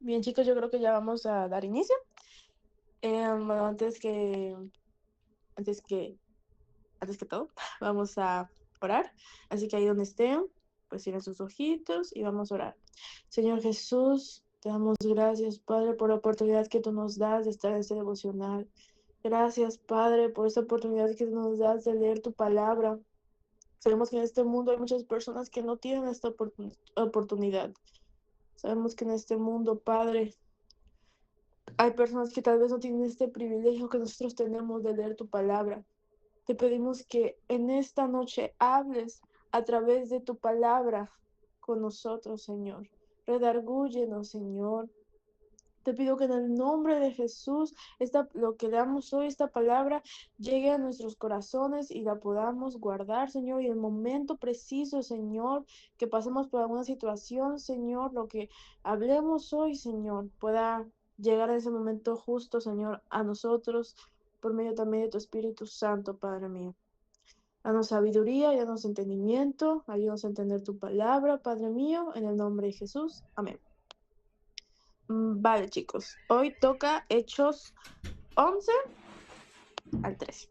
Bien, chicos, yo creo que ya vamos a dar inicio. Bueno, antes que, antes que todo, vamos a orar. Así que ahí donde estén, pues cierren sus ojitos y vamos a orar. Señor Jesús, te damos gracias, Padre, por la oportunidad que tú nos das de estar en este devocional. Gracias, Padre, por esta oportunidad que tú nos das de leer tu palabra. Sabemos que en este mundo hay muchas personas que no tienen esta oportunidad. Sabemos que en este mundo, Padre, hay personas que tal vez no tienen este privilegio que nosotros tenemos de leer tu palabra. Te pedimos que en esta noche hables a través de tu palabra con nosotros, Señor. Redargúyenos, Señor. Te pido que en el nombre de Jesús, lo que damos hoy, esta palabra, llegue a nuestros corazones y la podamos guardar, Señor. Y el momento preciso, Señor, que pasemos por alguna situación, Señor, lo que hablemos hoy, Señor, pueda llegar a ese momento justo, Señor, a nosotros, por medio también de tu Espíritu Santo, Padre mío. Danos sabiduría y danos entendimiento. Ayúdanos a entender tu palabra, Padre mío, en el nombre de Jesús. Amén. Vale, chicos. Hoy toca Hechos 11 al 13.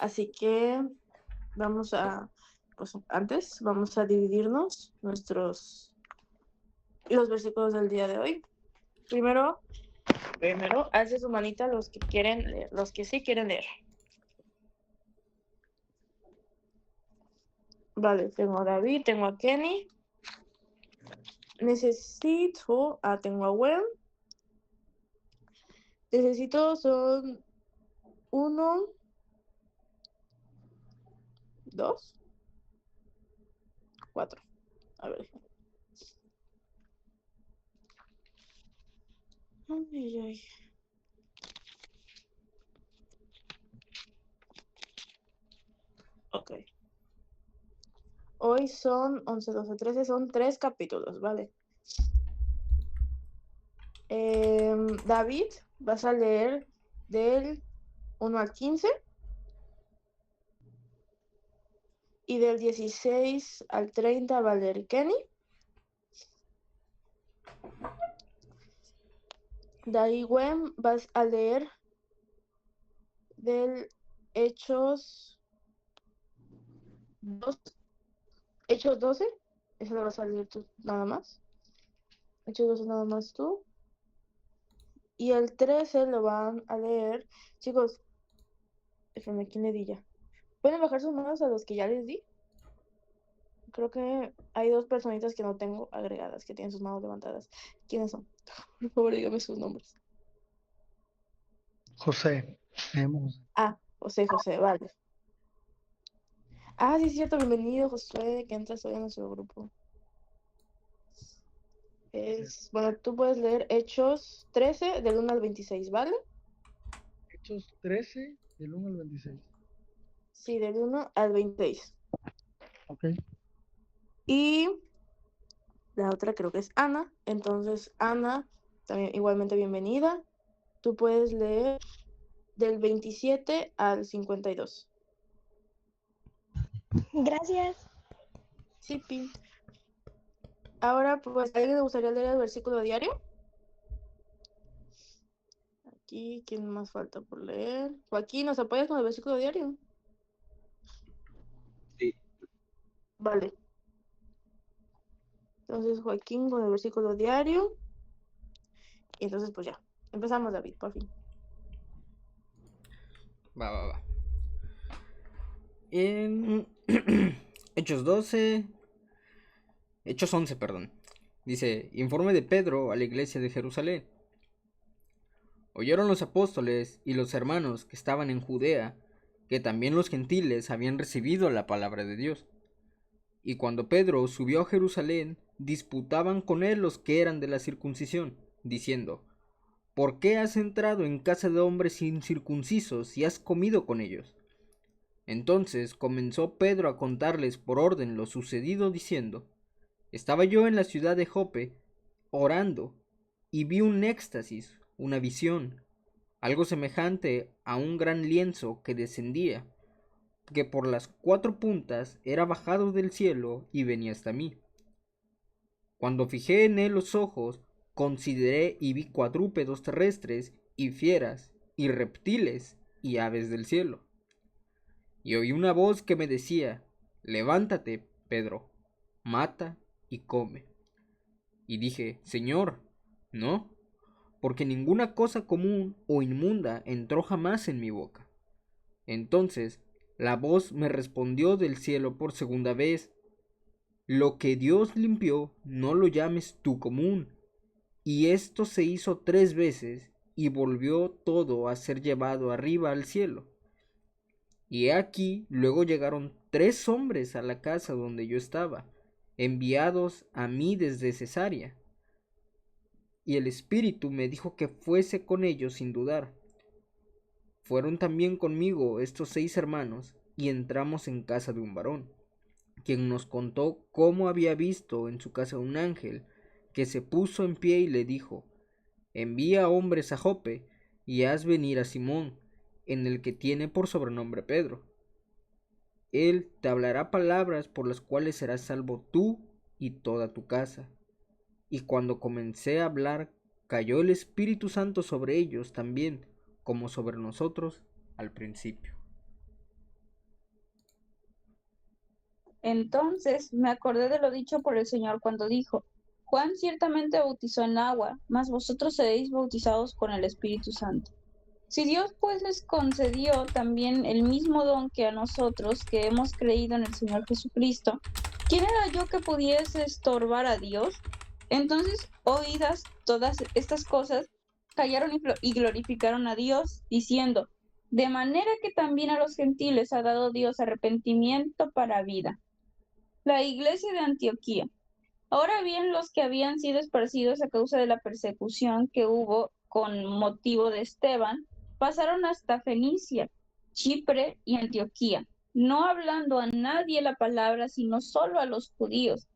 Así que pues antes vamos a dividirnos los versículos del día de hoy. Primero, alce su manita los que quieren leer, los que sí quieren leer. Vale, tengo a David, tengo a Kenny. Tengo a Gwen. Son 1, 2, 4. A ver. Ay, ay. Ok. Hoy son 11, 12, 13, son 3 capítulos, ¿vale? David, vas a leer del 1 al 15 y del 16 al 30 va a leer Kenny. De ahí, Gwen, vas a leer del Hechos 2, Hechos 12. Eso lo vas a leer tú nada más. Hechos 12 nada más tú. Y el 13 lo van a leer. Chicos, déjenme, ¿quién le di ya? ¿Pueden bajar sus manos a los que ya les di? Creo que hay 2 personitas que no tengo agregadas, que tienen sus manos levantadas. ¿Quiénes son? Por favor, dígame sus nombres. José, hemos. Ah, José, vale. Ah, sí, es cierto, bienvenido, Josué, que entras hoy a nuestro grupo. Bueno, tú puedes leer Hechos 13, del 1 al 26, ¿vale? Hechos 13, del 1 al 26. Sí, del 1 al 26. Ok. Y la otra creo que es Ana. Entonces, Ana, también igualmente bienvenida. Tú puedes leer del 27 al 52. Gracias. Sí, Pi. Ahora, pues, ¿a alguien le gustaría leer el versículo diario? Aquí, ¿quién más falta por leer? Joaquín, ¿nos apoyas con el versículo diario? Sí. Vale. Entonces, Joaquín con el versículo diario. Y entonces, pues ya. Empezamos, David, por fin. Va. En Hechos 12, Hechos 11, perdón. Dice, informe de Pedro a la iglesia de Jerusalén. Oyeron los apóstoles y los hermanos que estaban en Judea, que también los gentiles habían recibido la palabra de Dios. Y cuando Pedro subió a Jerusalén, disputaban con él los que eran de la circuncisión, diciendo, ¿por qué has entrado en casa de hombres incircuncisos y has comido con ellos? Entonces comenzó Pedro a contarles por orden lo sucedido, diciendo, estaba yo en la ciudad de Jope, orando, y vi un éxtasis, una visión, algo semejante a un gran lienzo que descendía, que por las 4 puntas era bajado del cielo y venía hasta mí. Cuando fijé en él los ojos, consideré y vi cuadrúpedos terrestres, y fieras, y reptiles, y aves del cielo. Y oí una voz que me decía: levántate, Pedro, mata y come. Y dije: Señor, no, porque ninguna cosa común o inmunda entró jamás en mi boca. Entonces la voz me respondió del cielo por segunda vez: lo que Dios limpió, no lo llames tú común. Y esto se hizo 3 veces, y volvió todo a ser llevado arriba al cielo. Y he aquí, luego llegaron 3 hombres a la casa donde yo estaba, enviados a mí desde Cesarea. Y el Espíritu me dijo que fuese con ellos sin dudar. Fueron también conmigo estos 6 hermanos, y entramos en casa de un varón, quien nos contó cómo había visto en su casa un ángel, que se puso en pie y le dijo: envía hombres a Jope, y haz venir a Simón, en el que tiene por sobrenombre Pedro. Él te hablará palabras por las cuales serás salvo tú y toda tu casa. Y cuando comencé a hablar, cayó el Espíritu Santo sobre ellos también, como sobre nosotros al principio. Entonces me acordé de lo dicho por el Señor cuando dijo: Juan ciertamente bautizó en agua, mas vosotros seréis bautizados con el Espíritu Santo. Si Dios pues les concedió también el mismo don que a nosotros que hemos creído en el Señor Jesucristo, ¿quién era yo que pudiese estorbar a Dios? Entonces, oídas todas estas cosas, callaron y glorificaron a Dios, diciendo: de manera que también a los gentiles ha dado Dios arrepentimiento para vida. La iglesia de Antioquía. Ahora bien, los que habían sido esparcidos a causa de la persecución que hubo con motivo de Esteban, pasaron hasta Fenicia, Chipre y Antioquía, no hablando a nadie la palabra, sino solo a los judíos.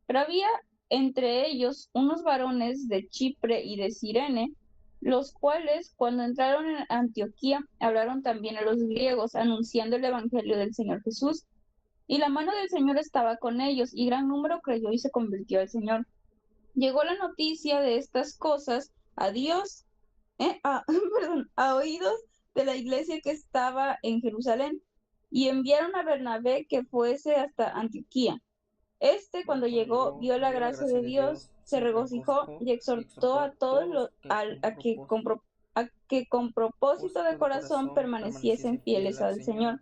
Pero había entre ellos unos varones de Chipre y de Cirene, los cuales, cuando entraron en Antioquía, hablaron también a los griegos, anunciando el evangelio del Señor Jesús. Y la mano del Señor estaba con ellos, y gran número creyó y se convirtió al Señor. Llegó la noticia de estas cosas a Dios, perdón, a oídos de la iglesia que estaba en Jerusalén, y enviaron a Bernabé que fuese hasta Antioquía. Cuando llegó, vio la gracia de Dios, se regocijó y exhortó a todos a que con propósito de corazón permaneciesen fieles al Señor,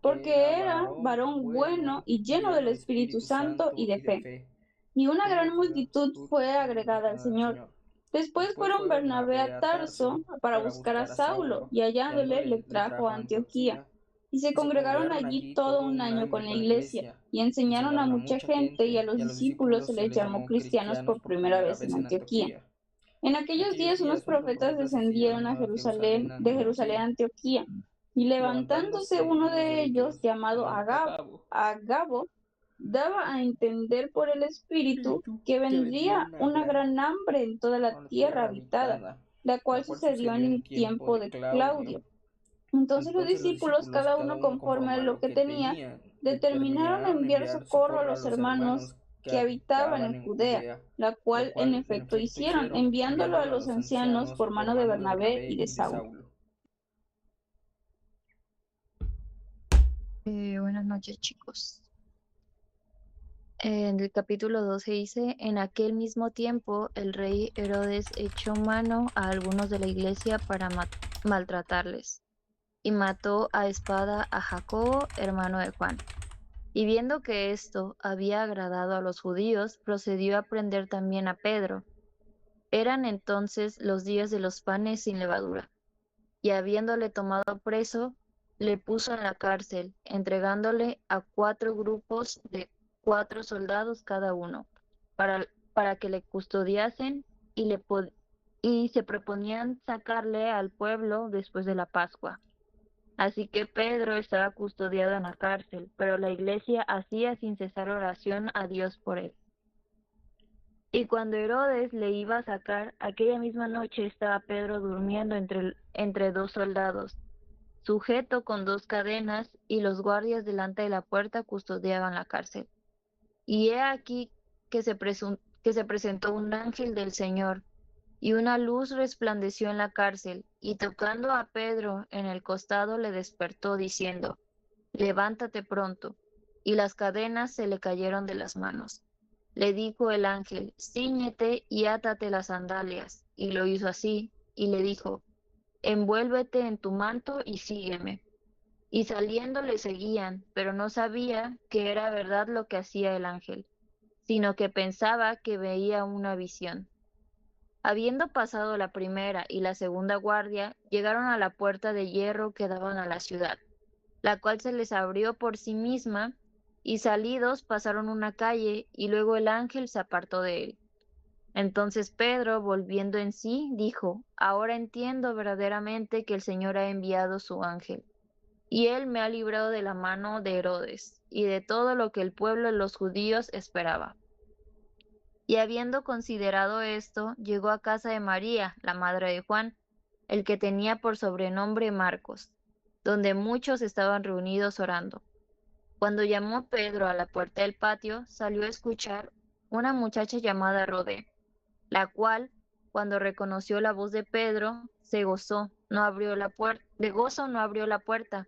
porque era varón bueno y lleno del Espíritu Santo y de fe. Y una gran multitud fue agregada al Señor. Después fueron Bernabé a Tarso para buscar a Saulo, y hallándole le trajo a Antioquía. Y se congregaron allí todo un año con la iglesia, y enseñaron a mucha gente, y a los discípulos se les llamó cristianos por primera vez en Antioquía. En aquellos días unos profetas descendieron a Jerusalén, de Jerusalén a Antioquía, y levantándose uno de ellos, llamado Agabo, daba a entender por el Espíritu que vendría una gran hambre en toda la tierra habitada, la cual sucedió en el tiempo de Claudio. Entonces los discípulos, cada uno conforme a lo que tenía, determinaron enviar socorro a los hermanos que habitaban en Judea, la cual en efecto hicieron, enviándolo a los ancianos por mano de Bernabé y de Saulo. Buenas noches, chicos. En el capítulo 12 dice: en aquel mismo tiempo el rey Herodes echó mano a algunos de la iglesia para maltratarles, y mató a espada a Jacobo, hermano de Juan. Y viendo que esto había agradado a los judíos, procedió a prender también a Pedro. Eran entonces los días de los panes sin levadura. Y habiéndole tomado preso, le puso en la cárcel, entregándole a 4 grupos de 4 soldados cada uno, para que le custodiasen, y se proponían sacarle al pueblo después de la Pascua. Así que Pedro estaba custodiado en la cárcel, pero la iglesia hacía sin cesar oración a Dios por él. Y cuando Herodes le iba a sacar, aquella misma noche estaba Pedro durmiendo entre 2 soldados, sujeto con 2 cadenas, y los guardias delante de la puerta custodiaban la cárcel. Y he aquí que que se presentó un ángel del Señor, y una luz resplandeció en la cárcel, y tocando a Pedro en el costado le despertó, diciendo, levántate pronto. Y las cadenas se le cayeron de las manos. Le dijo el ángel, cíñete y átate las sandalias. Y lo hizo así, y le dijo, envuélvete en tu manto y sígueme. Y saliendo le seguían, pero no sabía que era verdad lo que hacía el ángel, sino que pensaba que veía una visión. Habiendo pasado la primera y la segunda guardia, llegaron a la puerta de hierro que daban a la ciudad, la cual se les abrió por sí misma, y salidos pasaron una calle, y luego el ángel se apartó de él. Entonces Pedro, volviendo en sí, dijo, ahora entiendo verdaderamente que el Señor ha enviado su ángel, y él me ha librado de la mano de Herodes, y de todo lo que el pueblo de los judíos esperaba. Y habiendo considerado esto, llegó a casa de María, la madre de Juan, el que tenía por sobrenombre Marcos, donde muchos estaban reunidos orando. Cuando llamó Pedro a la puerta del patio, salió a escuchar una muchacha llamada Rodé, la cual, cuando reconoció la voz de Pedro, se gozó, no abrió la puerta, de gozo no abrió la puerta,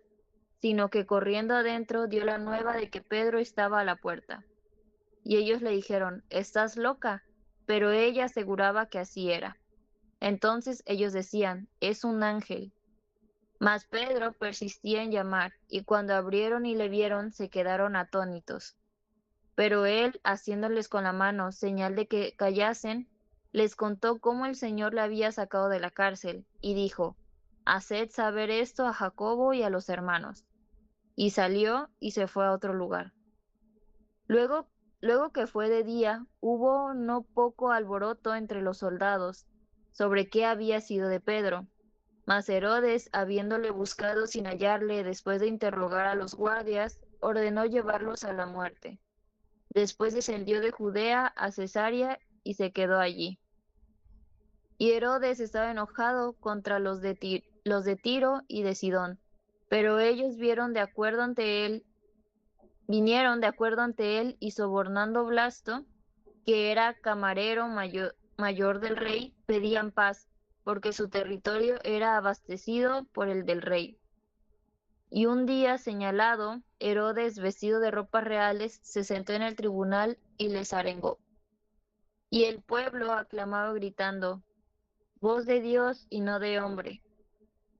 sino que corriendo adentro dio la nueva de que Pedro estaba a la puerta. Y ellos le dijeron, ¿estás loca? Pero ella aseguraba que así era. Entonces ellos decían, es un ángel. Mas Pedro persistía en llamar, y cuando abrieron y le vieron, se quedaron atónitos. Pero él, haciéndoles con la mano señal de que callasen, les contó cómo el Señor le había sacado de la cárcel, y dijo, haced saber esto a Jacobo y a los hermanos. Y salió y se fue a otro lugar. Luego que fue de día, hubo no poco alboroto entre los soldados sobre qué había sido de Pedro. Mas Herodes, habiéndole buscado sin hallarle después de interrogar a los guardias, ordenó llevarlos a la muerte. Después descendió de Judea a Cesarea y se quedó allí. Y Herodes estaba enojado contra los de Tiro y de Sidón, pero ellos vinieron de acuerdo ante él y sobornando Blasto, que era camarero mayor del rey, pedían paz, porque su territorio era abastecido por el del rey. Y un día señalado, Herodes, vestido de ropas reales, se sentó en el tribunal y les arengó. Y el pueblo aclamaba gritando, voz de Dios y no de hombre.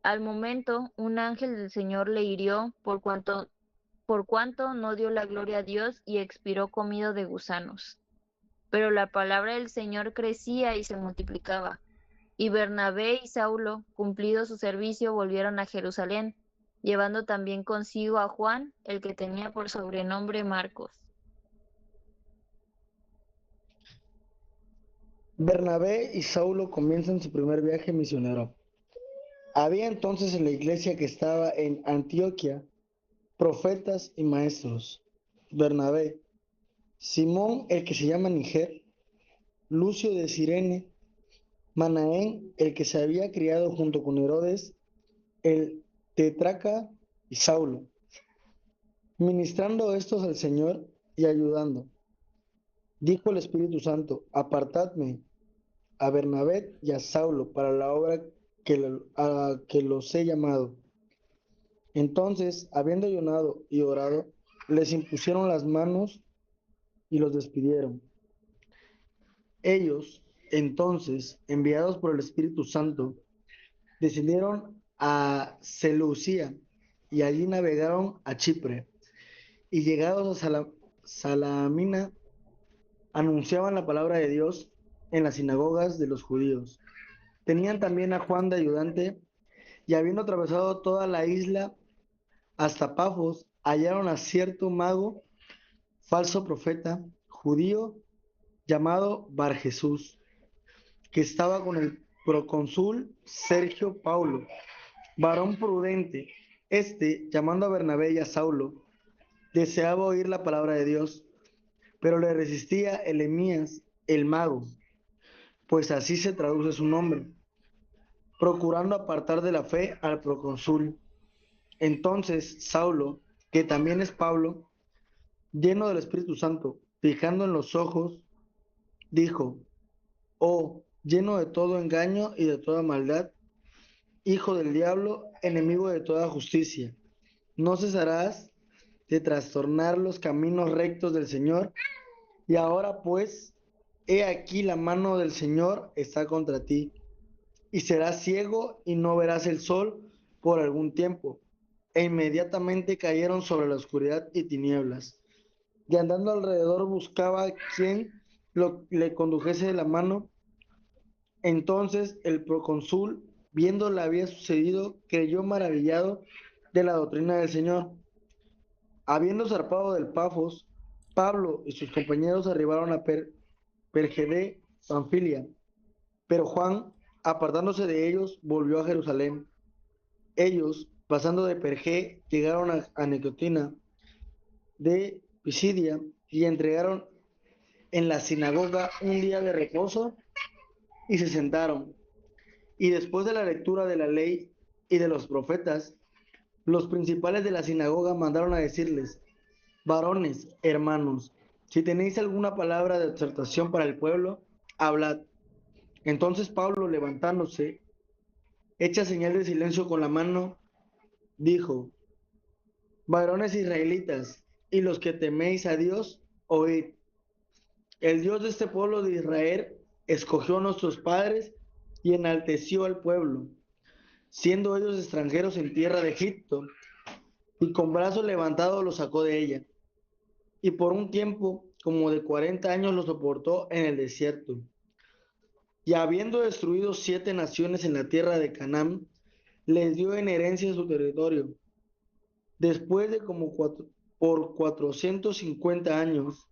Al momento, un ángel del Señor le hirió por cuanto no dio la gloria a Dios y expiró comido de gusanos. Pero la palabra del Señor crecía y se multiplicaba. Y Bernabé y Saulo, cumplido su servicio, volvieron a Jerusalén, llevando también consigo a Juan, el que tenía por sobrenombre Marcos. Bernabé y Saulo comienzan su primer viaje misionero. Había entonces en la iglesia que estaba en Antioquía profetas y maestros: Bernabé, Simón el que se llama Niger, Lucio de Cirene, Manaén el que se había criado junto con Herodes, el tetrarca, y Saulo, ministrando estos al Señor y ayudando. Dijo el Espíritu Santo: apartadme a Bernabé y a Saulo para la obra a que los he llamado. Entonces, habiendo ayunado y orado, les impusieron las manos y los despidieron. Ellos, entonces, enviados por el Espíritu Santo, descendieron a Seleucia y allí navegaron a Chipre. Y llegados a Salamina, anunciaban la palabra de Dios en las sinagogas de los judíos. Tenían también a Juan de ayudante, y habiendo atravesado toda la isla hasta Pafos, hallaron a cierto mago, falso profeta, judío, llamado Barjesús, que estaba con el procónsul Sergio Paulo, varón prudente. Llamando a Bernabé y a Saulo, deseaba oír la palabra de Dios, pero le resistía Elemías, el mago, pues así se traduce su nombre, procurando apartar de la fe al procónsul. Entonces Saulo, que también es Pablo, lleno del Espíritu Santo, fijando en los ojos dijo: Oh, lleno de todo engaño y de toda maldad, hijo del diablo, enemigo de toda justicia, ¿no cesarás de trastornar los caminos rectos del Señor? Y ahora pues, he aquí la mano del Señor está contra ti, y serás ciego y no verás el sol por algún tiempo. E inmediatamente cayeron sobre la oscuridad y tinieblas. Y andando alrededor buscaba quien le condujese de la mano. Entonces el procónsul, viendo lo que había sucedido, creyó maravillado de la doctrina del Señor. Habiendo zarpado del Pafos, Pablo y sus compañeros arribaron a Perge de Panfilia, pero Juan, apartándose de ellos, volvió a Jerusalén. Ellos, pasando de Perge, llegaron a Nicotina de Pisidia y entregaron en la sinagoga un día de reposo y se sentaron. Y después de la lectura de la ley y de los profetas, los principales de la sinagoga mandaron a decirles: varones, hermanos, si tenéis alguna palabra de exhortación para el pueblo, hablad. Entonces Pablo, levantándose, hecha señal de silencio con la mano, dijo: varones israelitas, y los que teméis a Dios, oíd. El Dios de este pueblo de Israel escogió a nuestros padres y enalteció al pueblo, siendo ellos extranjeros en tierra de Egipto, y con brazo levantado los sacó de ella. Y por un tiempo, como de 40 años, los soportó en el desierto. Y habiendo destruido 7 naciones en la tierra de Canaán, les dio en herencia su territorio. Después de por 450 años,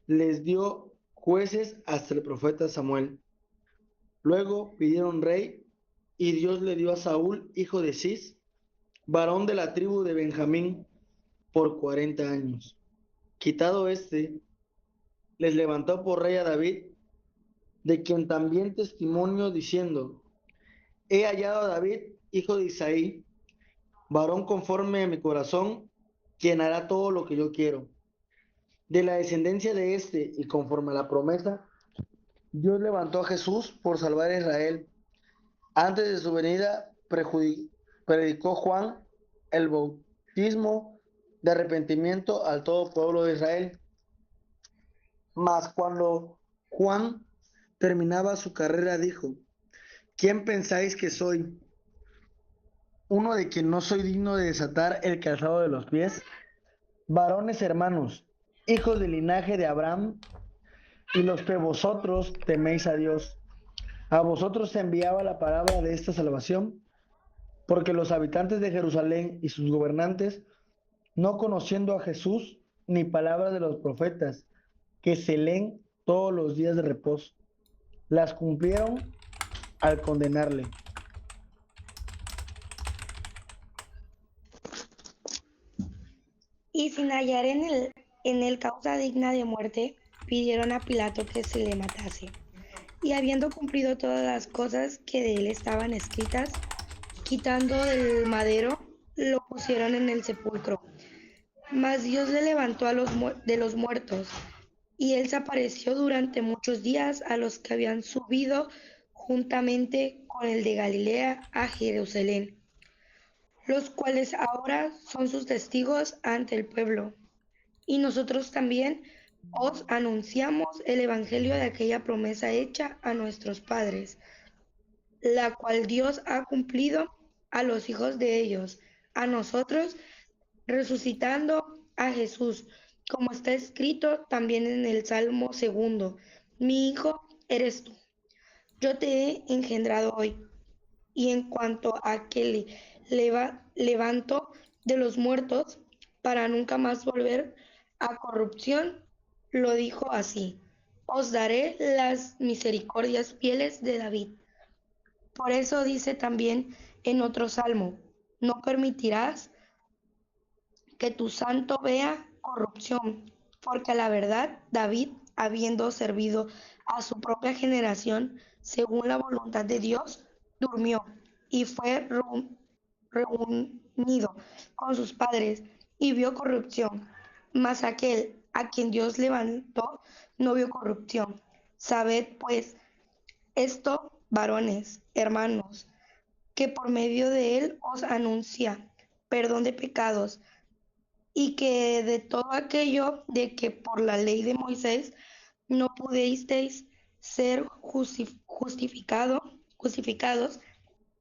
les dio jueces hasta el profeta Samuel. Luego pidieron rey, y Dios le dio a Saúl, hijo de Cis, varón de la tribu de Benjamín, por 40 años. Quitado este, les levantó por rey a David, de quien también testimonio diciendo: he hallado a David, hijo de Isaí, varón conforme a mi corazón, quien hará todo lo que yo quiero. De la descendencia de este, y conforme a la promesa, Dios levantó a Jesús por salvar a Israel. Antes de su venida, predicó Juan el bautismo de arrepentimiento al todo pueblo de Israel. Mas cuando Juan terminaba su carrera, dijo: ¿quién pensáis que soy? ¿Uno de quien no soy digno de desatar el calzado de los pies? Varones hermanos, hijos del linaje de Abraham, y los que vosotros teméis a Dios, a vosotros se enviaba la palabra de esta salvación, porque los habitantes de Jerusalén y sus gobernantes, no conociendo a Jesús ni palabra de los profetas, que se leen todos los días de reposo, las cumplieron al condenarle. Y sin hallar en él causa digna de muerte, pidieron a Pilato que se le matase. Y habiendo cumplido todas las cosas que de él estaban escritas, quitando del madero, lo pusieron en el sepulcro. Mas Dios le levantó de los muertos, y él se apareció durante muchos días a los que habían subido juntamente con el de Galilea a Jerusalén, los cuales ahora son sus testigos ante el pueblo. Y nosotros también os anunciamos el evangelio de aquella promesa hecha a nuestros padres, la cual Dios ha cumplido a los hijos de ellos, a nosotros, resucitando a Jesús, como está escrito también en el Salmo 2: mi hijo eres tú, yo te he engendrado hoy. Y en cuanto a que levanto de los muertos para nunca más volver a corrupción, lo dijo así: os daré las misericordias fieles de David. Por eso dice también en otro salmo: no permitirás que tu santo vea corrupción, porque a la verdad David, habiendo servido a su propia generación según la voluntad de Dios, durmió y fue reunido con sus padres y vio corrupción. Mas aquel a quien Dios levantó no vio corrupción. Sabed pues esto, varones, hermanos, que por medio de él os anuncia perdón de pecados, y que de todo aquello de que por la ley de Moisés no pudisteis ser justificados,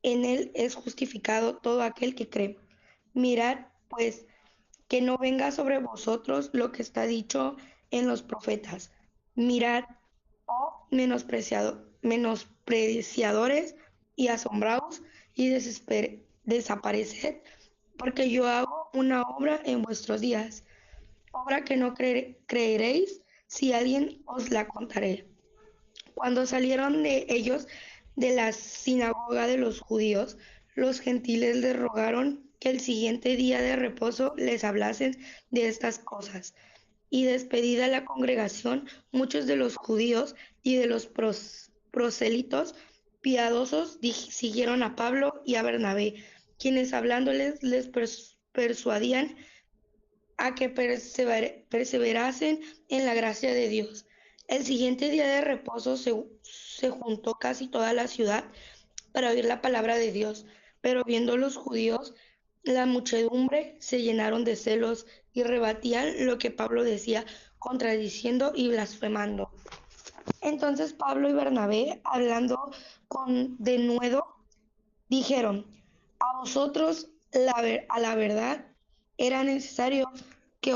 en él es justificado todo aquel que cree. Mirad, pues, que no venga sobre vosotros lo que está dicho en los profetas. Mirad, oh menospreciadores y asombrados, y desapareced, porque yo hago una obra en vuestros días, obra que no creeréis si alguien os la contaré. Cuando salieron de ellos de la sinagoga de los judíos, los gentiles les rogaron que el siguiente día de reposo les hablasen de estas cosas. Y despedida la congregación, muchos de los judíos y de los prosélitos piadosos siguieron a Pablo y a Bernabé, quienes hablándoles les persuadían a que perseverasen en la gracia de Dios. El siguiente día de reposo se juntó casi toda la ciudad para oír la palabra de Dios, pero viendo los judíos la muchedumbre, se llenaron de celos y rebatían lo que Pablo decía, contradiciendo y blasfemando. Entonces Pablo y Bernabé, hablando con denuedo, dijeron: a vosotros a la verdad era necesario que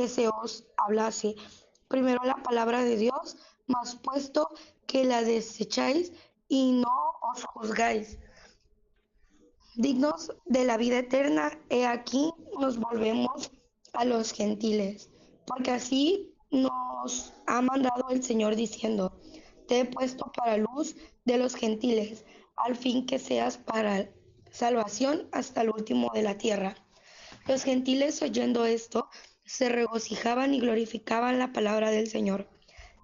se os hablase primero la palabra de Dios, mas puesto que la desecháis y no os juzgáis dignos de la vida eterna, he aquí nos volvemos a los gentiles, porque así nos ha mandado el Señor diciendo: te he puesto para luz de los gentiles, al fin que seas para salvación hasta el último de la tierra. Los gentiles, oyendo esto, se regocijaban y glorificaban la palabra del Señor,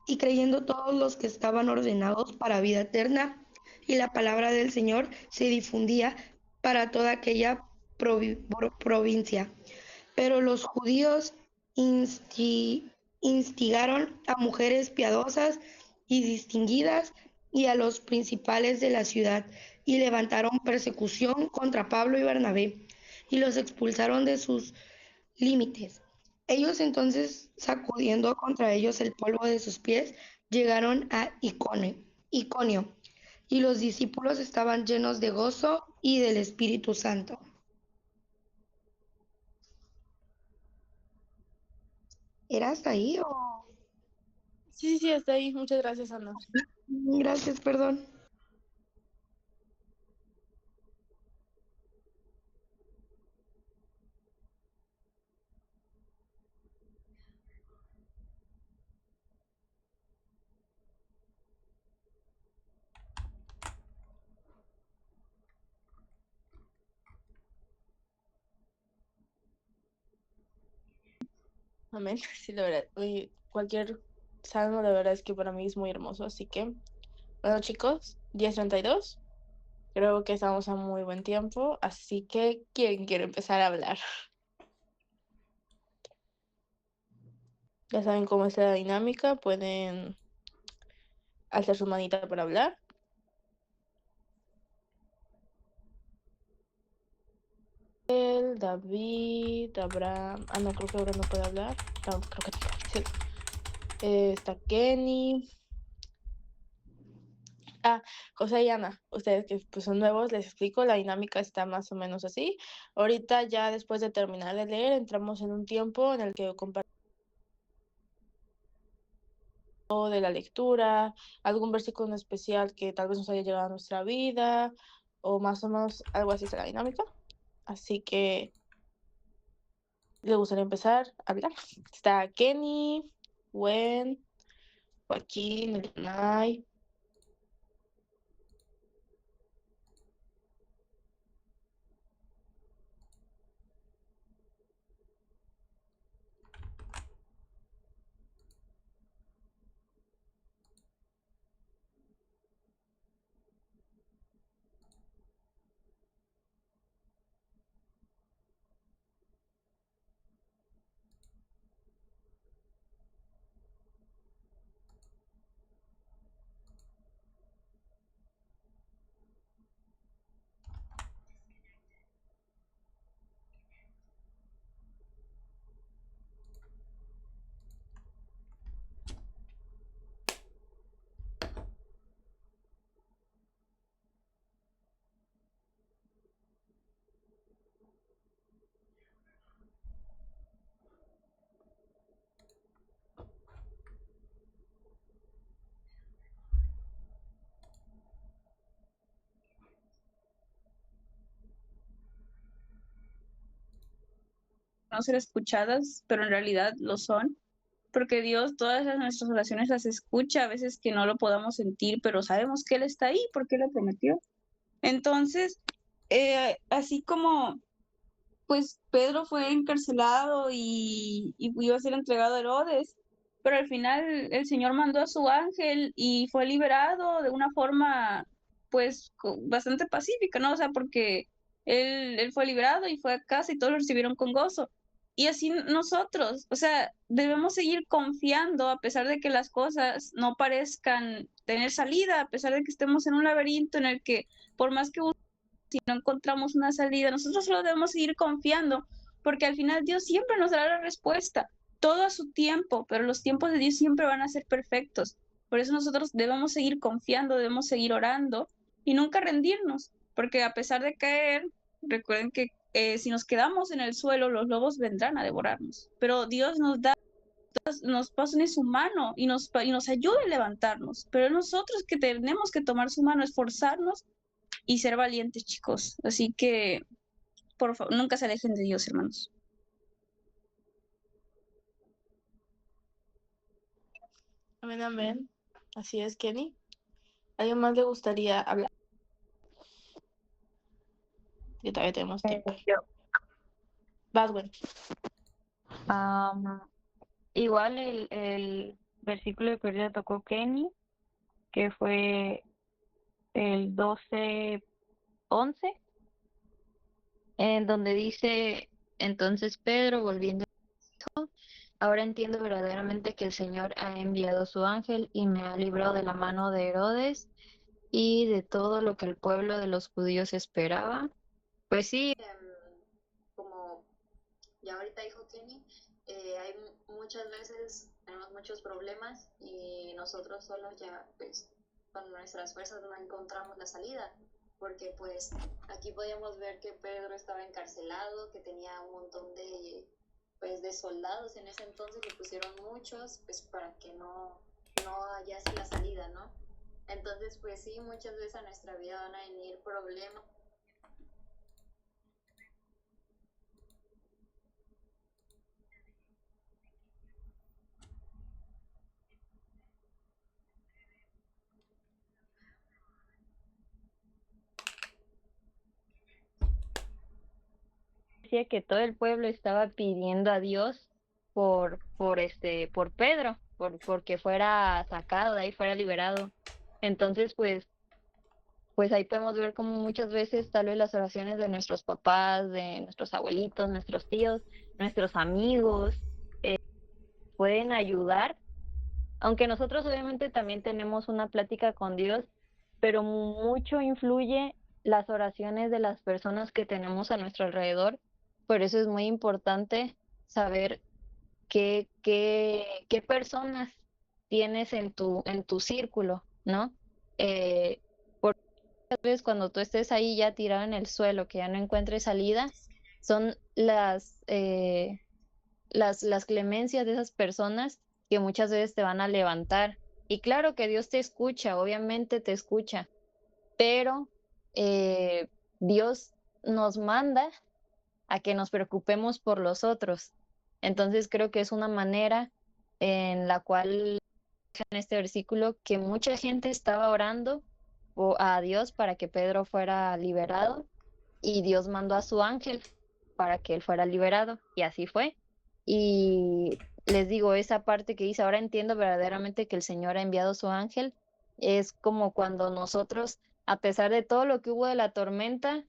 y creyendo todos los que estaban ordenados para vida eterna, y la palabra del Señor se difundía para toda aquella provincia. Pero los judíos instigaron a mujeres piadosas y distinguidas y a los principales de la ciudad, y levantaron persecución contra Pablo y Bernabé, y los expulsaron de sus límites. Ellos entonces, sacudiendo contra ellos el polvo de sus pies, llegaron a Iconio, y los discípulos estaban llenos de gozo y del Espíritu Santo. ¿Era hasta ahí o...? Sí, hasta ahí. Muchas gracias, Ana. Gracias, perdón. Amén. Sí, la verdad. Cualquier salmo, la verdad es que para mí es muy hermoso. Así que, bueno, chicos, 10:32. Creo que estamos a muy buen tiempo. Así que, ¿quién quiere empezar a hablar? Ya saben cómo es la dinámica. Pueden alzar su manita para hablar. David, Abraham. Ah, no, creo que Abraham no puede hablar. No, creo que no. Está Kenny. José y Ana, ustedes que pues, son nuevos, les explico, la dinámica está más o menos así. Ahorita ya después de terminar de leer, entramos en un tiempo en el que compartimos de la lectura, algún versículo en especial que tal vez nos haya llegado a nuestra vida, o más o menos algo así es la dinámica. Así que le gustaría empezar a hablar. Está Kenny, Gwen, Joaquín, Elnay. no ser escuchadas, pero en realidad lo son, porque Dios todas nuestras oraciones las escucha, a veces que no lo podamos sentir, pero sabemos que Él está ahí porque Él lo prometió. Entonces, así como pues Pedro fue encarcelado y iba a ser entregado a Herodes, pero al final el Señor mandó a su ángel y fue liberado de una forma pues bastante pacífica, ¿no? O sea, porque él fue liberado y fue a casa y todos lo recibieron con gozo. Y así nosotros, o sea, debemos seguir confiando a pesar de que las cosas no parezcan tener salida, a pesar de que estemos en un laberinto en el que por más que si no encontramos una salida, nosotros solo debemos seguir confiando, porque al final Dios siempre nos dará la respuesta, todo a su tiempo, pero los tiempos de Dios siempre van a ser perfectos. Por eso nosotros debemos seguir confiando, debemos seguir orando y nunca rendirnos, porque a pesar de caer, recuerden que si nos quedamos en el suelo, los lobos vendrán a devorarnos, pero Dios nos pone su mano y nos ayuda a levantarnos, pero nosotros que tenemos que tomar su mano, esforzarnos y ser valientes, chicos. Así que, por favor, nunca se alejen de Dios, hermanos. Amén, amén. Así es, Kenny. ¿Alguien más le gustaría hablar? Que todavía tenemos tiempo. Yo. Vas, güey. Igual el versículo que ahorita tocó Kenny, que fue el 12:11, en donde dice, entonces Pedro, volviendo, dijo, ahora entiendo verdaderamente que el Señor ha enviado su ángel y me ha librado de la mano de Herodes y de todo lo que el pueblo de los judíos esperaba. Pues sí, como ya ahorita dijo Kenny, hay muchas veces, tenemos muchos problemas y nosotros solos ya, pues, con nuestras fuerzas no encontramos la salida, porque pues aquí podíamos ver que Pedro estaba encarcelado, que tenía un montón de, pues, de soldados en ese entonces, le pusieron muchos, pues, para que no hallase la salida, ¿no? Entonces, pues sí, muchas veces a nuestra vida van a venir problemas. Decía que todo el pueblo estaba pidiendo a Dios por Pedro, porque fuera sacado de ahí, fuera liberado. Entonces, pues ahí podemos ver como muchas veces tal vez las oraciones de nuestros papás, de nuestros abuelitos, nuestros tíos, nuestros amigos, pueden ayudar, aunque nosotros obviamente también tenemos una plática con Dios, pero mucho influye las oraciones de las personas que tenemos a nuestro alrededor. Por eso es muy importante saber qué personas tienes en tu círculo, ¿no? Porque muchas veces cuando tú estés ahí ya tirado en el suelo, que ya no encuentres salida, son las clemencias de esas personas que muchas veces te van a levantar. Y claro que Dios te escucha, obviamente te escucha, pero Dios nos manda a que nos preocupemos por los otros. Entonces creo que es una manera en la cual en este versículo que mucha gente estaba orando a Dios para que Pedro fuera liberado y Dios mandó a su ángel para que él fuera liberado y así fue. Y les digo, esa parte que dice, ahora entiendo verdaderamente que el Señor ha enviado su ángel, es como cuando nosotros, a pesar de todo lo que hubo de la tormenta,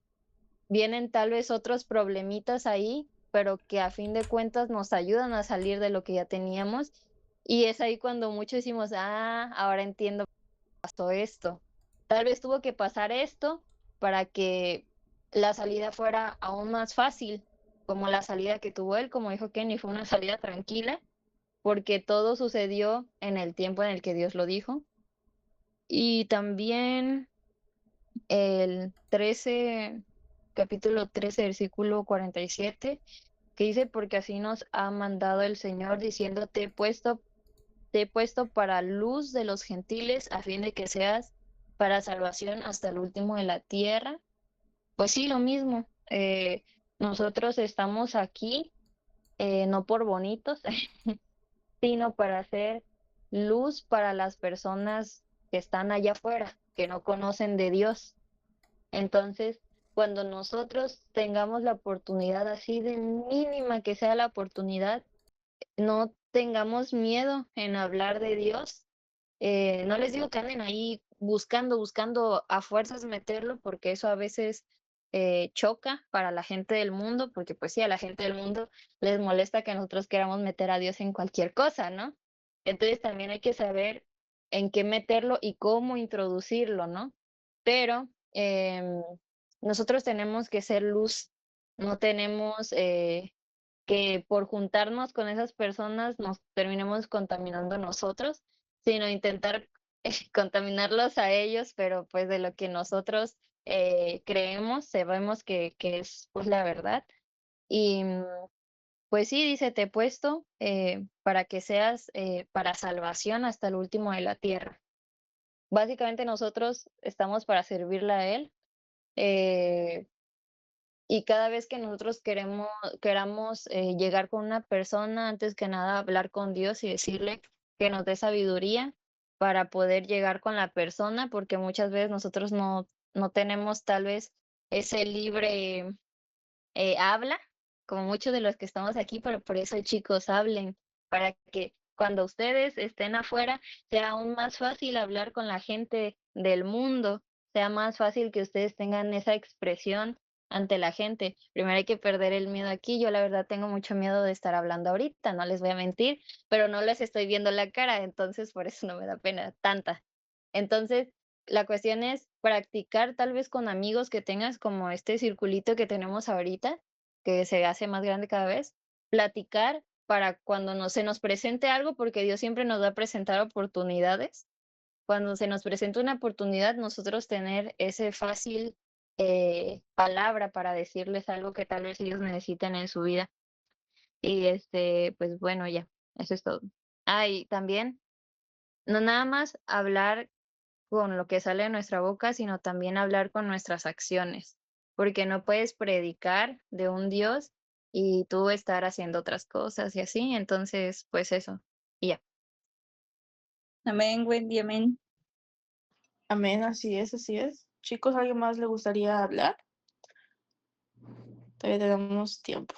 vienen tal vez otros problemitas ahí, pero que a fin de cuentas nos ayudan a salir de lo que ya teníamos. Y es ahí cuando muchos decimos, ahora entiendo que pasó esto. Tal vez tuvo que pasar esto para que la salida fuera aún más fácil, como la salida que tuvo él, como dijo Kenny, fue una salida tranquila, porque todo sucedió en el tiempo en el que Dios lo dijo. Y también el capítulo 13, versículo 47, que dice, porque así nos ha mandado el Señor, diciendo, te he puesto para luz de los gentiles, a fin de que seas para salvación hasta el último de la tierra. Pues sí, lo mismo. Nosotros estamos aquí no por bonitos, sino para hacer luz para las personas que están allá afuera, que no conocen de Dios. Entonces, cuando nosotros tengamos la oportunidad, así de mínima que sea la oportunidad, no tengamos miedo en hablar de Dios. No les digo que anden ahí buscando a fuerzas meterlo, porque eso a veces choca para la gente del mundo, porque pues sí, a la gente del mundo les molesta que nosotros queramos meter a Dios en cualquier cosa, ¿no? Entonces también hay que saber en qué meterlo y cómo introducirlo, ¿no? Pero nosotros tenemos que ser luz, no tenemos que por juntarnos con esas personas nos terminemos contaminando nosotros, sino intentar contaminarlos a ellos, pero pues de lo que nosotros creemos, sabemos que es pues la verdad. Y pues sí, dice, te he puesto para que seas para salvación hasta el último de la tierra. Básicamente nosotros estamos para servirle a Él. eh, y cada vez que nosotros queramos llegar con una persona, antes que nada hablar con Dios y decirle que nos dé sabiduría para poder llegar con la persona, porque muchas veces nosotros no tenemos tal vez ese libre habla, como muchos de los que estamos aquí, pero por eso chicos hablen, para que cuando ustedes estén afuera sea aún más fácil hablar con la gente del mundo, sea más fácil que ustedes tengan esa expresión ante la gente. Primero hay que perder el miedo aquí. Yo la verdad tengo mucho miedo de estar hablando ahorita, no les voy a mentir, pero no les estoy viendo la cara, entonces por eso no me da pena tanta. Entonces, la cuestión es practicar tal vez con amigos que tengas como este circulito que tenemos ahorita, que se hace más grande cada vez, platicar para cuando se nos presente algo, porque Dios siempre nos va a presentar oportunidades. Cuando se nos presenta una oportunidad, nosotros tener ese fácil palabra para decirles algo que tal vez ellos necesiten en su vida. Y pues bueno, ya, eso es todo. Ah, y también, no nada más hablar con lo que sale de nuestra boca, sino también hablar con nuestras acciones, porque no puedes predicar de un Dios y tú estar haciendo otras cosas y así, entonces, pues eso, y ya. Amén, Wendy, amén. Amén, así es, así es. Chicos, ¿alguien más le gustaría hablar? Todavía tenemos tiempo.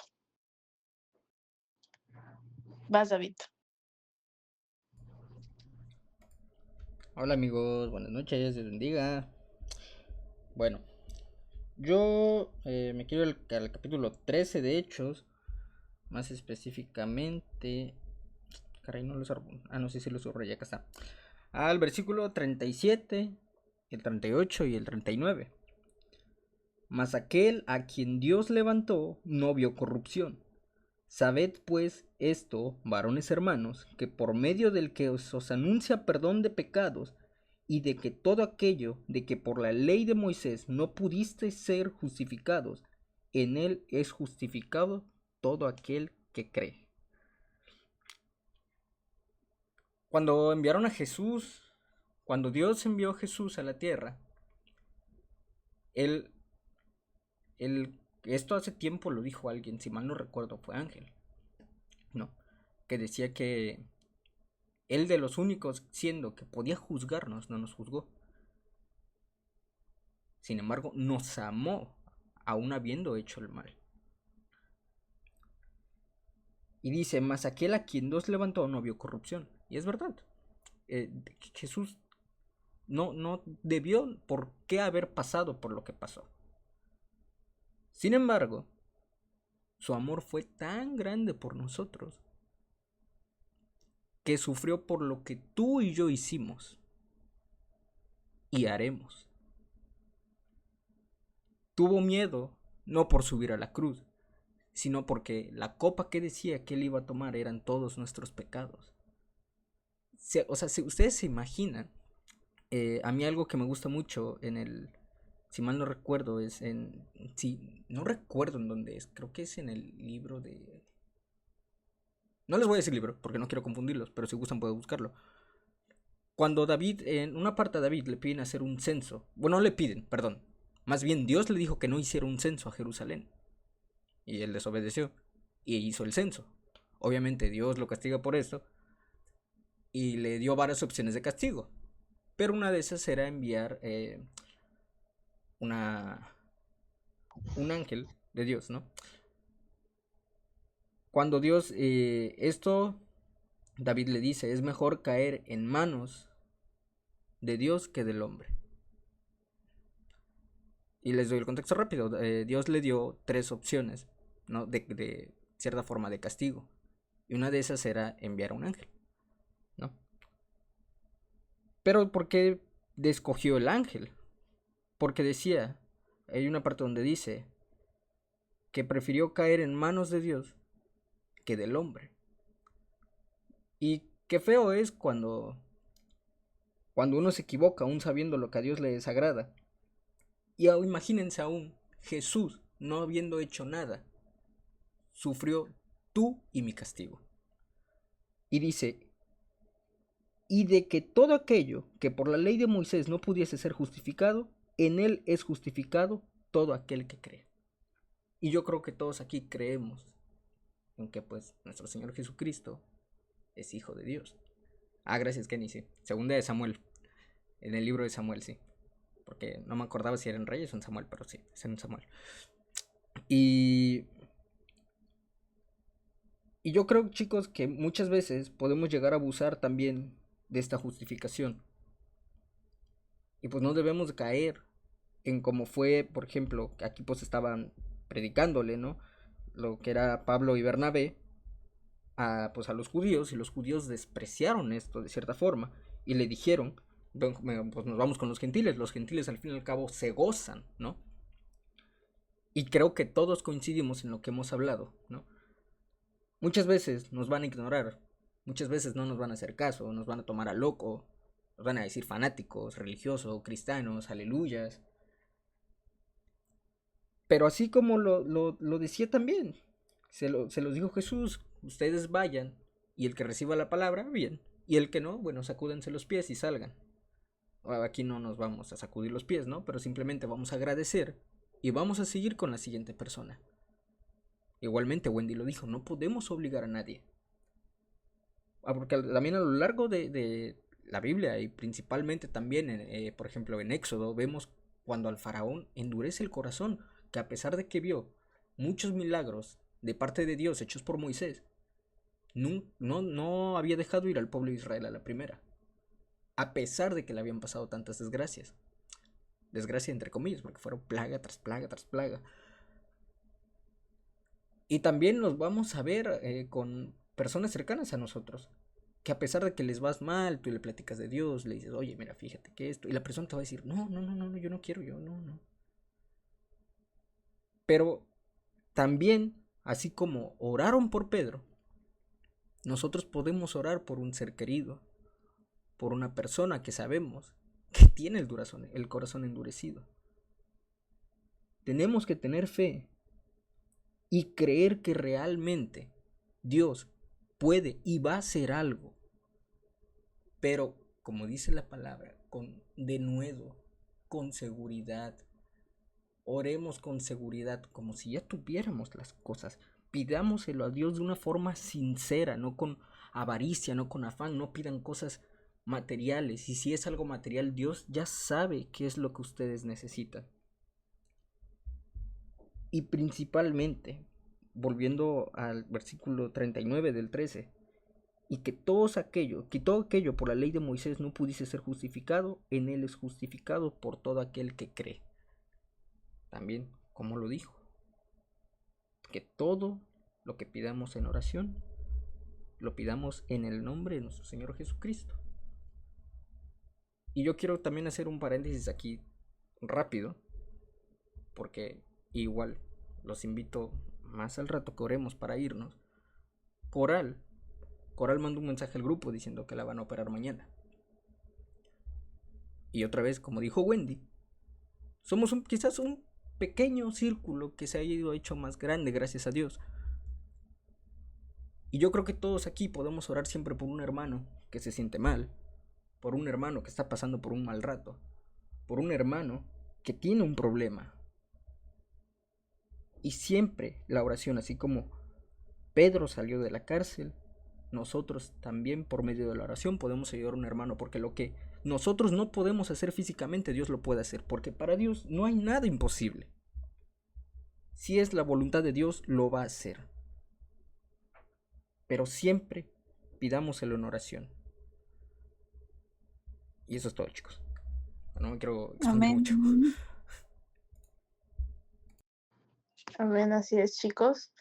Vas, David. Hola amigos, buenas noches, Dios bendiga. Bueno, yo me quiero al capítulo 13 de Hechos, más específicamente... Caray, no lo subrayé. Ah, no sé si lo subrayé, acá está. Al versículo 37, el 38 y el 39. Mas aquel a quien Dios levantó no vio corrupción. Sabed pues esto, varones hermanos, que por medio del que os anuncia perdón de pecados, y de que todo aquello de que por la ley de Moisés no pudisteis ser justificados, en él es justificado todo aquel que cree. Cuando enviaron a Jesús, cuando Dios envió a Jesús a la tierra, esto hace tiempo lo dijo alguien, si mal no recuerdo fue Ángel, no, que decía que él de los únicos, siendo que podía juzgarnos, no nos juzgó. Sin embargo, nos amó, aún habiendo hecho el mal. Y dice, mas aquel a quien Dios levantó no vio corrupción. Y es verdad. Jesús no debió por qué haber pasado por lo que pasó. Sin embargo, su amor fue tan grande por nosotros que sufrió por lo que tú y yo hicimos y haremos. Tuvo miedo no por subir a la cruz, sino porque la copa que decía que él iba a tomar eran todos nuestros pecados. O sea, si ustedes se imaginan, a mí algo que me gusta mucho en el, si mal no recuerdo, es en, sí, no recuerdo en dónde es, creo que es en el libro de... No les voy a decir libro, porque no quiero confundirlos, pero si gustan pueden buscarlo. Cuando David, en una parte a David le piden hacer un censo, bueno, no le piden, perdón, más bien Dios le dijo que no hiciera un censo a Jerusalén, y él desobedeció. y hizo el censo. Obviamente Dios lo castiga por esto y le dio varias opciones de castigo, pero una de esas era enviar un ángel de Dios, ¿no? Cuando Dios David le dice, es mejor caer en manos de Dios que del hombre. Y les doy el contexto rápido. Dios le dio 3 opciones, ¿no? De cierta forma de castigo. Y una de esas era enviar a un ángel, ¿no? Pero ¿por qué escogió el ángel? Porque decía, hay una parte donde dice que prefirió caer en manos de Dios que del hombre. Y qué feo es cuando uno se equivoca aún sabiendo lo que a Dios le desagrada. Y imagínense aún, Jesús, no habiendo hecho nada, sufrió tú y mi castigo. Y dice, y de que todo aquello que por la ley de Moisés no pudiese ser justificado, en él es justificado todo aquel que cree. Y yo creo que todos aquí creemos en que pues nuestro Señor Jesucristo es hijo de Dios. Gracias Kenny, sí. Segunda de Samuel. En el libro de Samuel, sí. Porque no me acordaba si era en Reyes o en Samuel, pero sí, es en Samuel. Y yo creo, chicos, que muchas veces podemos llegar a abusar también de esta justificación. Y pues no debemos caer en como fue, por ejemplo, que aquí pues estaban predicándole, ¿no? Lo que era Pablo y Bernabé a los judíos, y los judíos despreciaron esto de cierta forma y le dijeron, pues nos vamos con los gentiles al fin y al cabo se gozan, ¿no? Y creo que todos coincidimos en lo que hemos hablado, ¿no? Muchas veces nos van a ignorar, muchas veces no nos van a hacer caso, nos van a tomar a loco, nos van a decir fanáticos, religiosos, cristianos, aleluyas. Pero así como lo decía también, se los dijo Jesús, ustedes vayan, y el que reciba la palabra, bien, y el que no, bueno, sacúdense los pies y salgan. Aquí no nos vamos a sacudir los pies, ¿no? Pero simplemente vamos a agradecer y vamos a seguir con la siguiente persona. Igualmente Wendy lo dijo, no podemos obligar a nadie. Porque también a lo largo de la Biblia y principalmente también, por ejemplo, en Éxodo, vemos cuando al faraón endurece el corazón, que a pesar de que vio muchos milagros de parte de Dios hechos por Moisés, no había dejado ir al pueblo de Israel a la primera. A pesar de que le habían pasado tantas desgracias. Desgracia entre comillas, porque fueron plaga tras plaga tras plaga. Y también nos vamos a ver con personas cercanas a nosotros, que a pesar de que les vas mal, tú le platicas de Dios, le dices, oye, mira, fíjate que esto, y la persona te va a decir, no, yo no quiero, no. Pero también, así como oraron por Pedro, nosotros podemos orar por un ser querido, por una persona que sabemos que tiene el corazón endurecido. Tenemos que tener fe y creer que realmente Dios puede y va a hacer algo. Pero, como dice la palabra, con denuedo, con seguridad. Oremos con seguridad, como si ya tuviéramos las cosas. Pidámoselo a Dios de una forma sincera, no con avaricia, no con afán. No pidan cosas materiales. Y si es algo material, Dios ya sabe qué es lo que ustedes necesitan. Y principalmente, volviendo al versículo 39 del 13, y que todo aquello por la ley de Moisés no pudiese ser justificado, en él es justificado por todo aquel que cree. También, como lo dijo, que todo lo que pidamos en oración, lo pidamos en el nombre de nuestro Señor Jesucristo. Y yo quiero también hacer un paréntesis aquí rápido, porque igual los invito más al rato que oremos para irnos. Coral mandó un mensaje al grupo diciendo que la van a operar mañana. Y otra vez, como dijo Wendy, somos quizás un pequeño círculo que se ha ido hecho más grande, gracias a Dios. Y yo creo que todos aquí podemos orar siempre por un hermano que se siente mal, por un hermano que está pasando por un mal rato, por un hermano que tiene un problema. Y siempre la oración, así como Pedro salió de la cárcel, nosotros también por medio de la oración podemos ayudar a un hermano, porque lo que nosotros no podemos hacer físicamente, Dios lo puede hacer, porque para Dios no hay nada imposible. Si es la voluntad de Dios, lo va a hacer. Pero siempre pidámoselo en oración. Y eso es todo, chicos. No me quiero expandir Amén. mucho. Amén, así es, chicos.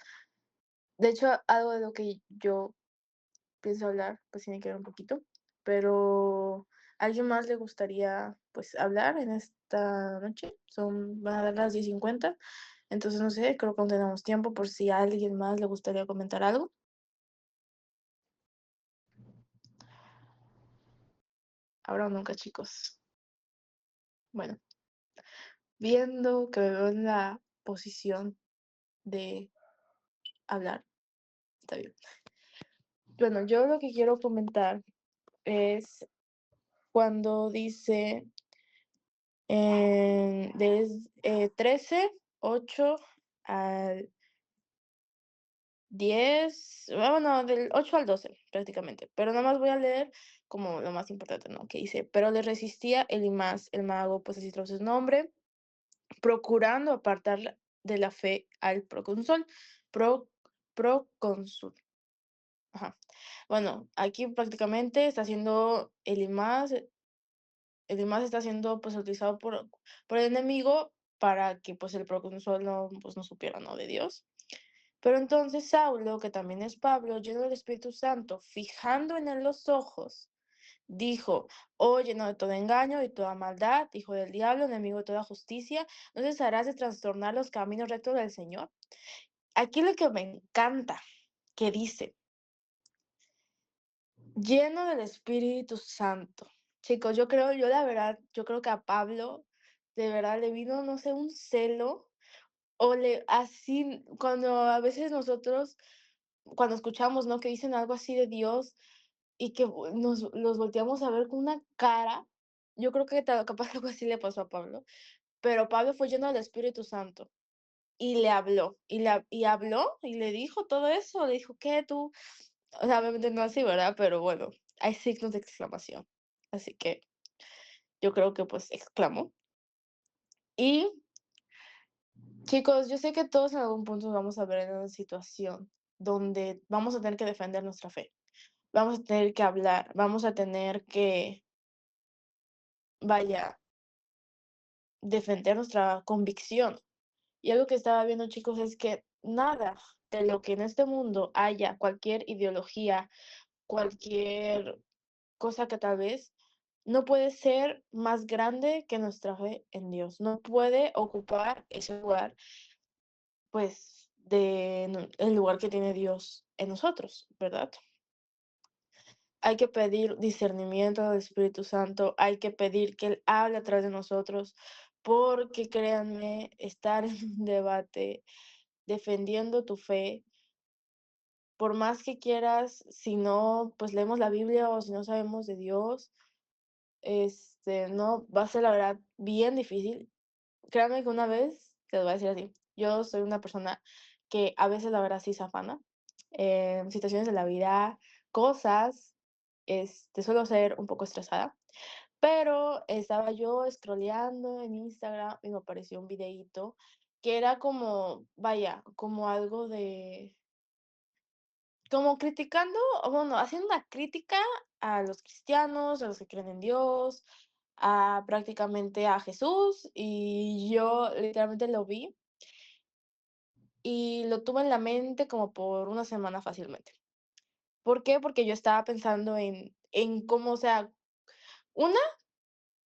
De hecho, algo de lo que yo pienso hablar, pues tiene que ver un poquito, pero ¿a alguien más le gustaría, pues, hablar en esta noche? Van a dar las 10:50, entonces no sé, creo que aún tenemos tiempo por si a alguien más le gustaría comentar algo. Ahora o nunca, chicos. Bueno, viendo que me veo en la posición de hablar, está bien. Bueno, yo lo que quiero comentar es cuando dice de 13, 8 al 10, bueno, del 8 al 12 prácticamente, pero nada más voy a leer como lo más importante, ¿no? Que dice, pero le resistía Elimás, el mago, pues así traduce su nombre, procurando apartar de la fe al procónsul, procónsul. Ajá. Bueno, aquí prácticamente está haciendo Elimás está siendo pues utilizado por el enemigo para que pues el procónsul no, pues, no supiera, ¿no? De Dios. Pero entonces Saulo, que también es Pablo, lleno del Espíritu Santo, fijando en él los ojos, dijo, oh, lleno de todo engaño y toda maldad, hijo del diablo, enemigo de toda justicia, ¿no cesarás de trastornar los caminos rectos del Señor? Aquí lo que me encanta, que dice, lleno del Espíritu Santo. Chicos, yo la verdad, yo creo que a Pablo, de verdad, le vino, no sé, un celo, así, cuando a veces nosotros, cuando escuchamos, ¿no? Que dicen algo así de Dios y que los volteamos a ver con una cara, yo creo que capaz algo así le pasó a Pablo, pero Pablo fue lleno del Espíritu Santo y le habló, y habló y le dijo todo eso, le dijo, ¿qué tú? O sea, obviamente no así, ¿verdad? Pero bueno, hay signos de exclamación. Así que yo creo que pues exclamó. Y chicos, yo sé que todos en algún punto vamos a ver en una situación donde vamos a tener que defender nuestra fe. Vamos a tener que hablar, vamos a tener que, vaya, defender nuestra convicción. Y algo que estaba viendo, chicos, es que nada de lo que en este mundo haya, cualquier ideología, cualquier cosa que tal vez no puede ser más grande que nuestra fe en Dios. No puede ocupar ese lugar, pues, el lugar que tiene Dios en nosotros, ¿verdad? Hay que pedir discernimiento del Espíritu Santo, hay que pedir que Él hable a través de nosotros, porque créanme, estar en un debate defendiendo tu fe, por más que quieras, si no, pues leemos la Biblia o si no sabemos de Dios, no, va a ser la verdad bien difícil. Créanme que una vez, te lo voy a decir así, yo soy una persona que a veces la verdad sí se afana, situaciones de la vida, cosas, suelo ser un poco estresada, pero estaba yo scrolleando en Instagram y me apareció un videíto que era como, vaya, como algo de, como criticando, o bueno, haciendo una crítica a los cristianos, a los que creen en Dios, a prácticamente a Jesús, y yo literalmente lo vi y lo tuve en la mente como por una semana fácilmente. ¿Por qué? Porque yo estaba pensando en cómo, o sea, una,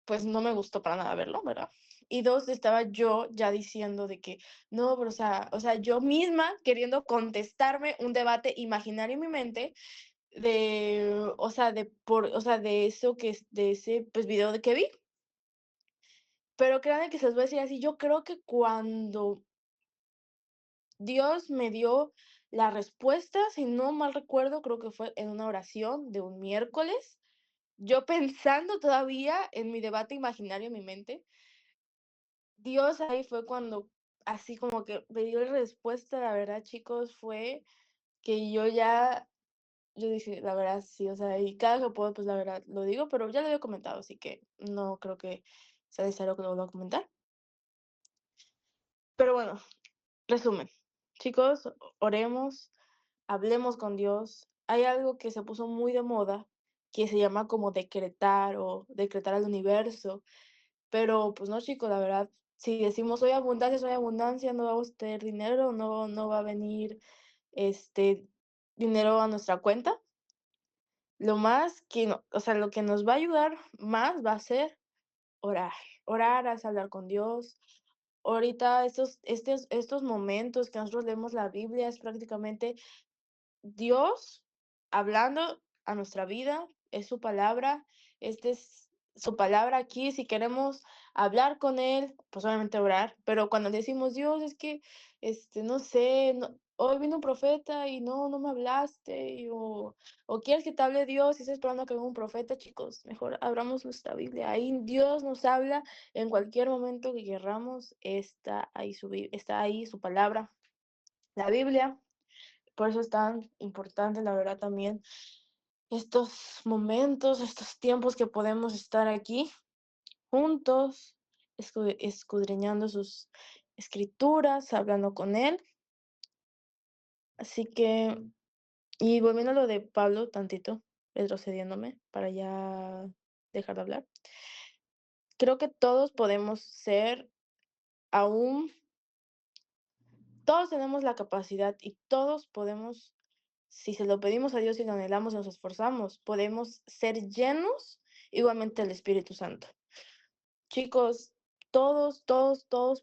pues no me gustó para nada verlo, ¿verdad? Y dos, estaba yo ya diciendo de que no, pero o sea, yo misma queriendo contestarme un debate imaginario en mi mente de eso de ese, pues, video de que vi. Pero créanme que se los voy a decir así, yo creo que cuando Dios me dio la respuesta, si no mal recuerdo, creo que fue en una oración de un miércoles, yo pensando todavía en mi debate imaginario en mi mente, Dios ahí fue cuando así como que me dio la respuesta, la verdad, chicos, fue que yo dije, la verdad, sí, o sea, y cada que puedo, pues la verdad lo digo, pero ya lo había comentado, así que no creo que sea necesario que lo vuelva a comentar. Pero bueno, resumen. Chicos, oremos, hablemos con Dios. Hay algo que se puso muy de moda, que se llama como decretar o decretar al universo. Pero pues no, chicos, la verdad, si decimos soy abundancia, no vamos a tener dinero, no va a venir dinero a nuestra cuenta. Lo más que no, o sea, lo que nos va a ayudar más va a ser orar. Orar es hablar con Dios. Ahorita estos momentos que nosotros leemos la Biblia es prácticamente Dios hablando a nuestra vida, es su palabra, es su palabra aquí, si queremos hablar con Él, pues obviamente orar, pero cuando decimos, Dios, es que, no sé, hoy vino un profeta y no me hablaste, o quieres que te hable Dios y estás esperando que venga un profeta, chicos, mejor abramos nuestra Biblia, ahí Dios nos habla en cualquier momento que querramos, está ahí su palabra, la Biblia. Por eso es tan importante, la verdad, también estos momentos, estos tiempos que podemos estar aquí juntos, escudriñando sus escrituras, hablando con Él. Así que, y volviendo a lo de Pablo, tantito, retrocediéndome para ya dejar de hablar. Creo que todos podemos ser aún, todos tenemos la capacidad y todos podemos, si se lo pedimos a Dios y lo anhelamos y nos esforzamos, podemos ser llenos igualmente del Espíritu Santo. Chicos, todos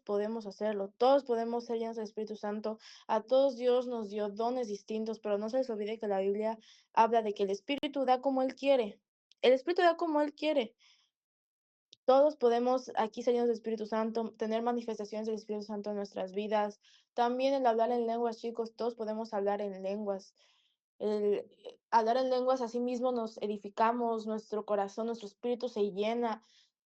podemos hacerlo. Todos podemos ser llenos del Espíritu Santo. A todos Dios nos dio dones distintos, pero no se les olvide que la Biblia habla de que el Espíritu da como Él quiere. El Espíritu da como Él quiere. Todos podemos aquí ser llenos del Espíritu Santo, tener manifestaciones del Espíritu Santo en nuestras vidas. También el hablar en lenguas, chicos, todos podemos hablar en lenguas. El hablar en lenguas, así mismo nos edificamos, nuestro corazón, nuestro espíritu se llena.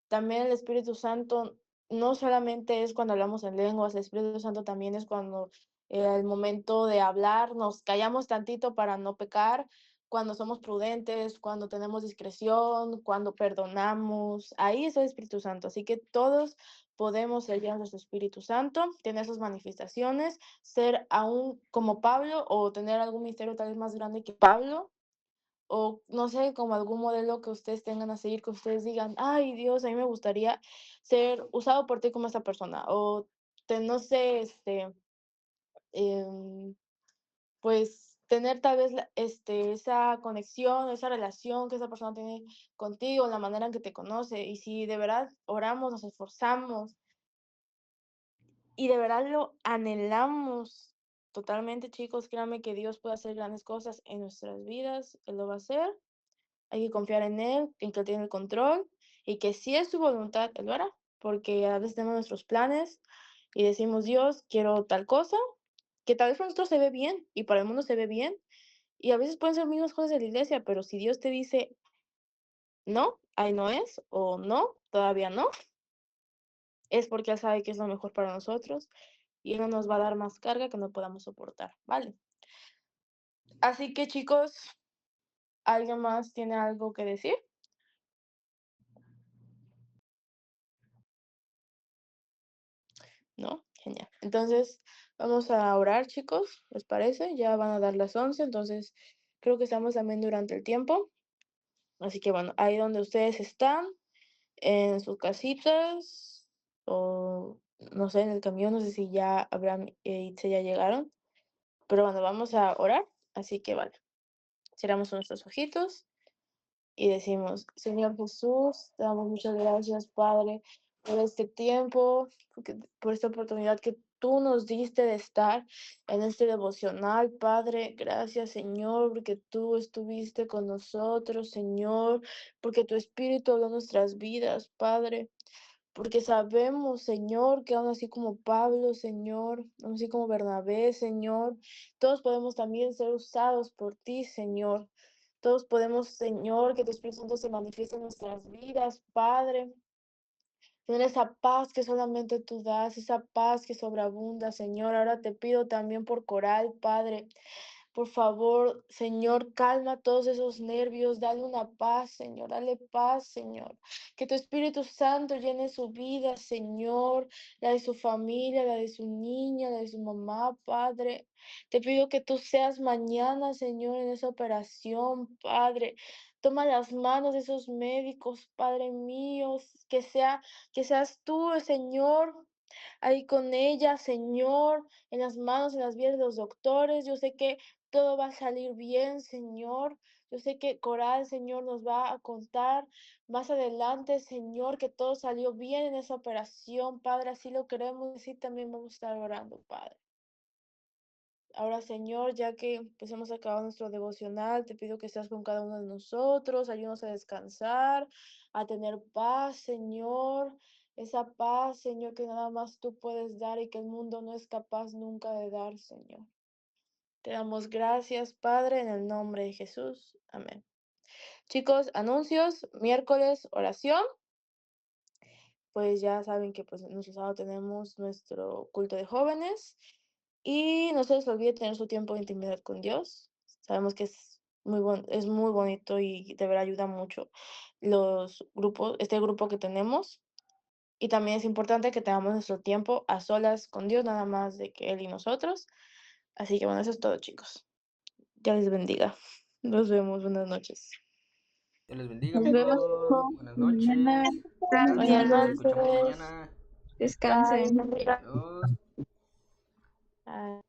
También el Espíritu Santo no solamente es cuando hablamos en lenguas, el Espíritu Santo también es cuando al momento de hablar nos callamos tantito para no pecar, cuando somos prudentes, cuando tenemos discreción, cuando perdonamos. Ahí es el Espíritu Santo. Así que todos podemos ser llenos del Espíritu Santo, tener sus manifestaciones, ser aún como Pablo o tener algún ministerio tal vez más grande que Pablo o no sé, como algún modelo que ustedes tengan a seguir, que ustedes digan, ay Dios, a mí me gustaría ser usado por ti como esta persona, o no sé, em, pues tener tal vez esa conexión, esa relación que esa persona tiene contigo, la manera en que te conoce, y si de verdad oramos, nos esforzamos, y de verdad lo anhelamos totalmente, chicos, créanme que Dios puede hacer grandes cosas en nuestras vidas, Él lo va a hacer. Hay que confiar en Él, en que Él tiene el control y que si es su voluntad, Él lo hará, porque a veces tenemos nuestros planes y decimos, Dios, quiero tal cosa, que tal vez para nosotros se ve bien y para el mundo se ve bien, y a veces pueden ser mismas cosas de la iglesia, pero si Dios te dice, no, ahí no es, o no, todavía no, es porque Él sabe que es lo mejor para nosotros y Él no nos va a dar más carga que no podamos soportar, ¿vale? Así que chicos, ¿alguien más tiene algo que decir? ¿No? Genial. Entonces, vamos a orar, chicos, ¿les parece? Ya van a dar las 11, entonces creo que estamos también durante el tiempo. Así que bueno, ahí donde ustedes están, en sus casitas, o no sé, en el camión, no sé si ya Abraham e Itze ya llegaron, pero bueno, vamos a orar, así que vale, cerramos nuestros ojitos y decimos, Señor Jesús, te damos muchas gracias, Padre, por este tiempo, por esta oportunidad que tú nos diste de estar en este devocional, Padre. Gracias, Señor, porque tú estuviste con nosotros, Señor, porque tu Espíritu habló nuestras vidas, Padre. Porque sabemos, Señor, que aún así como Pablo, Señor, aún así como Bernabé, Señor, todos podemos también ser usados por ti, Señor. Todos podemos, Señor, que tu Espíritu Santo se manifieste en nuestras vidas, Padre. Tener esa paz que solamente tú das, esa paz que sobreabunda, Señor. Ahora te pido también por Coral, Padre. Por favor, Señor, calma todos esos nervios, dale una paz, Señor, dale paz, Señor. Que tu Espíritu Santo llene su vida, Señor, la de su familia, la de su niña, la de su mamá, Padre. Te pido que tú seas mañana, Señor, en esa operación, Padre. Toma las manos de esos médicos, Padre mío, que seas tú, Señor, ahí con ella, Señor, en las manos, en las vidas de los doctores. Yo sé que todo va a salir bien, Señor. Yo sé que Coral, Señor, nos va a contar más adelante, Señor, que todo salió bien en esa operación, Padre. Así lo queremos, así también vamos a estar orando, Padre. Ahora, Señor, ya que pues hemos acabado nuestro devocional, te pido que seas con cada uno de nosotros, ayúdanos a descansar, a tener paz, Señor, esa paz, Señor, que nada más tú puedes dar y que el mundo no es capaz nunca de dar, Señor. Te damos gracias, Padre, en el nombre de Jesús. Amén. Chicos, anuncios, miércoles, oración. Pues ya saben que pues nuestro sábado tenemos nuestro culto de jóvenes. Y no se les olvide tener su tiempo de intimidad con Dios. Sabemos que es muy bonito y de verdad ayuda mucho los grupos, este grupo que tenemos. Y también es importante que tengamos nuestro tiempo a solas con Dios, nada más de que Él y nosotros. Así que bueno, eso es todo, chicos. Dios les bendiga. Nos vemos. Buenas noches. Dios les bendiga, Nos vemos amigos. Buenas noches. mañana. Buenas Gracias. Nos escuchamos noches. mañana. Descansen. Adiós. Bye.